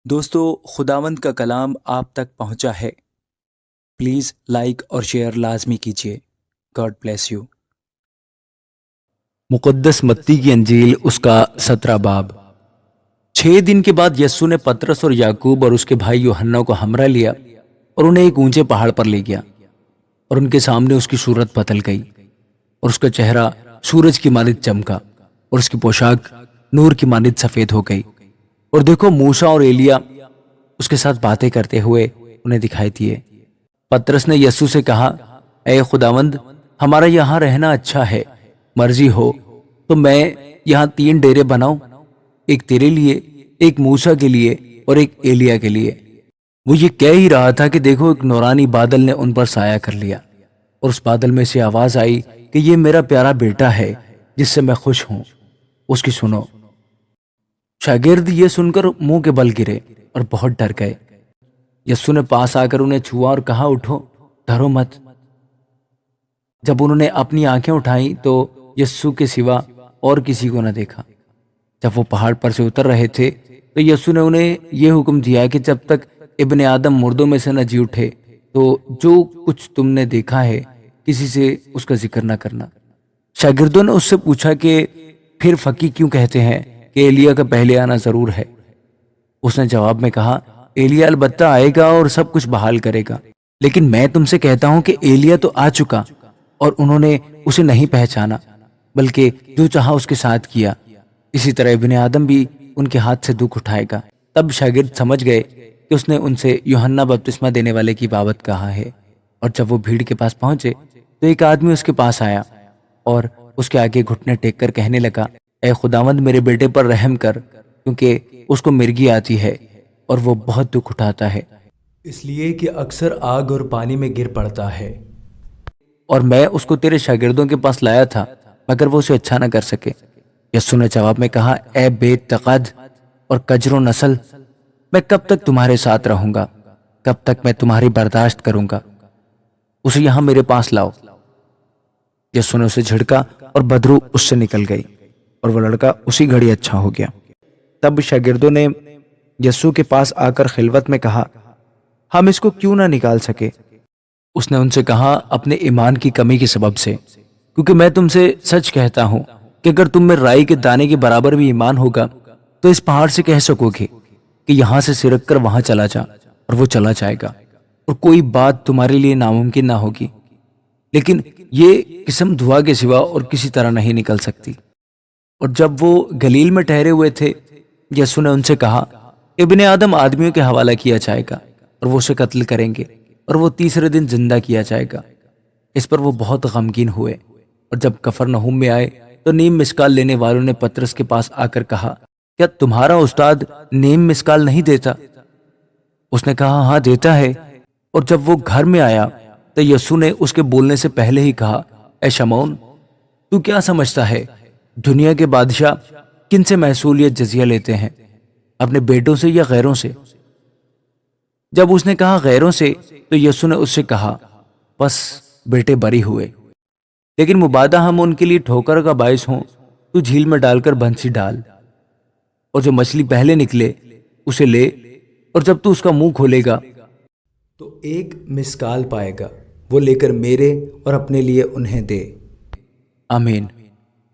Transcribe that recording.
دوستو، خداوند کا کلام آپ تک پہنچا ہے۔ پلیز لائک اور شیئر لازمی کیجیے۔ God bless you. مقدس متی کی انجیل اس کا 17 باب۔ 6 دن کے بعد یسوع نے پطرس اور یعقوب اور اس کے بھائی یوحنا کو ہمراہ لیا اور انہیں ایک اونچے پہاڑ پر لے گیا، اور ان کے سامنے اس کی صورت بدل گئی، اور اس کا چہرہ سورج کی مانند چمکا، اور اس کی پوشاک نور کی مانند سفید ہو گئی۔ اور دیکھو، موسیٰ اور ایلیا اس کے ساتھ باتیں کرتے ہوئے انہیں دکھائی دیے۔ پطرس نے یسوع سے کہا، اے خداوند، ہمارا یہاں رہنا اچھا ہے۔ مرضی ہو تو میں یہاں 3 ڈیرے بناؤں، ایک تیرے لیے، ایک موسیٰ کے لیے اور ایک ایلیا کے لیے۔ وہ یہ کہہ ہی رہا تھا کہ دیکھو، ایک نورانی بادل نے ان پر سایہ کر لیا، اور اس بادل میں سے آواز آئی کہ یہ میرا پیارا بیٹا ہے جس سے میں خوش ہوں، اس کی سنو۔ شاگرد یہ سن کر منہ کے بل گرے اور بہت ڈر گئے۔ یسوع نے پاس آ کر انہیں چھوا اور کہا، اٹھو، ڈرو مت۔ جب انہوں نے اپنی آنکھیں اٹھائیں تو یسوع کے سوا اور کسی کو نہ دیکھا۔ جب وہ پہاڑ پر سے اتر رہے تھے تو یسوع نے انہیں یہ حکم دیا کہ جب تک ابن آدم مردوں میں سے نہ جی اٹھے تو جو کچھ تم نے دیکھا ہے کسی سے اس کا ذکر نہ کرنا۔ شاگردوں نے اس سے پوچھا کہ پھر فقیہ کیوں کہتے ہیں کہ ایلیا کا پہلے آنا ضرور ہے؟ اس نے جواب میں کہا، ایلیا البتہ آئے گا اور سب کچھ بحال کرے گا، لیکن میں تم سے کہتا ہوں کہ ایلیا تو آ چکا اور انہوں نے اسے نہیں پہچانا، بلکہ جو چاہا اس کے ساتھ کیا۔ اسی طرح ابن آدم بھی ان کے ہاتھ سے دکھ اٹھائے گا۔ تب شاگرد سمجھ گئے کہ اس نے ان سے یوحنا بپتسمہ دینے والے کی بابت کہا ہے۔ اور جب وہ بھیڑ کے پاس پہنچے تو ایک آدمی اس کے پاس آیا اور اس کے آگے گھٹنے ٹیک کر کہنے لگا، اے خداوند، میرے بیٹے پر رحم کر، کیونکہ اس کو مرگی آتی ہے اور وہ بہت دکھ اٹھاتا ہے، اس لیے کہ اکثر آگ اور پانی میں گر پڑتا ہے۔ اور میں اس کو تیرے شاگردوں کے پاس لایا تھا مگر وہ اسے اچھا نہ کر سکے۔ یسوع نے جواب میں کہا، اے بے تقد اور کجرو نسل، میں کب تک تمہارے ساتھ رہوں گا؟ کب تک میں تمہاری برداشت کروں گا؟ اسے یہاں میرے پاس لاؤ۔ یسوع نے اسے جھڑکا اور بدبو اس سے نکل گئی، اور وہ لڑکا اسی گھڑی اچھا ہو گیا۔ تب شاگردوں نے یسوع کے پاس آ کر خلوت میں کہا، ہم اس کو کیوں نہ نکال سکے؟ اس نے ان سے کہا، اپنے ایمان کی کمی کی سبب سے، کیونکہ میں تم سے سچ کہتا ہوں کہ اگر تم میں رائی کے دانے کے برابر بھی ایمان ہوگا تو اس پہاڑ سے کہہ سکو گے کہ یہاں سے سرک کر وہاں چلا جا، اور وہ چلا جائے گا، اور کوئی بات تمہارے لیے ناممکن نہ ہوگی۔ لیکن یہ قسم دعا کے سوا اور کسی طرح نہیں نکل سکتی۔ اور جب وہ گلیل میں ٹھہرے ہوئے تھے، یسوع نے ان سے کہا، ابن آدم آدمیوں کے حوالہ کیا جائے گا اور وہ اسے قتل کریں گے، اور وہ تیسرے دن زندہ کیا جائے گا۔ اس پر وہ بہت غمگین ہوئے، اور جب کفرنہوم میں آئے تو نیم مسکال لینے والوں نے پطرس کے پاس آ کر کہا، کیا تمہارا استاد نیم مسکال نہیں دیتا؟ اس نے کہا، ہاں دیتا ہے۔ اور جب وہ گھر میں آیا تو یسوع نے اس کے بولنے سے پہلے ہی کہا، اے شمعون، تو کیا سمجھتا ہے دنیا کے بادشاہ کن سے محصولیت جزیہ لیتے ہیں، اپنے بیٹوں سے یا غیروں سے؟ جب اس نے کہا غیروں سے تو یسوع نے اس سے کہا، بس بیٹے بری ہوئے، لیکن مبادہ ہم ان کے لیے ٹھوکر کا باعث ہوں تو جھیل میں ڈال کر بنسی ڈال، اور جو مچھلی پہلے نکلے اسے لے، اور جب تو اس کا منہ کھولے گا تو ایک مسکال پائے گا، وہ لے کر میرے اور اپنے لیے انہیں دے۔ آمین۔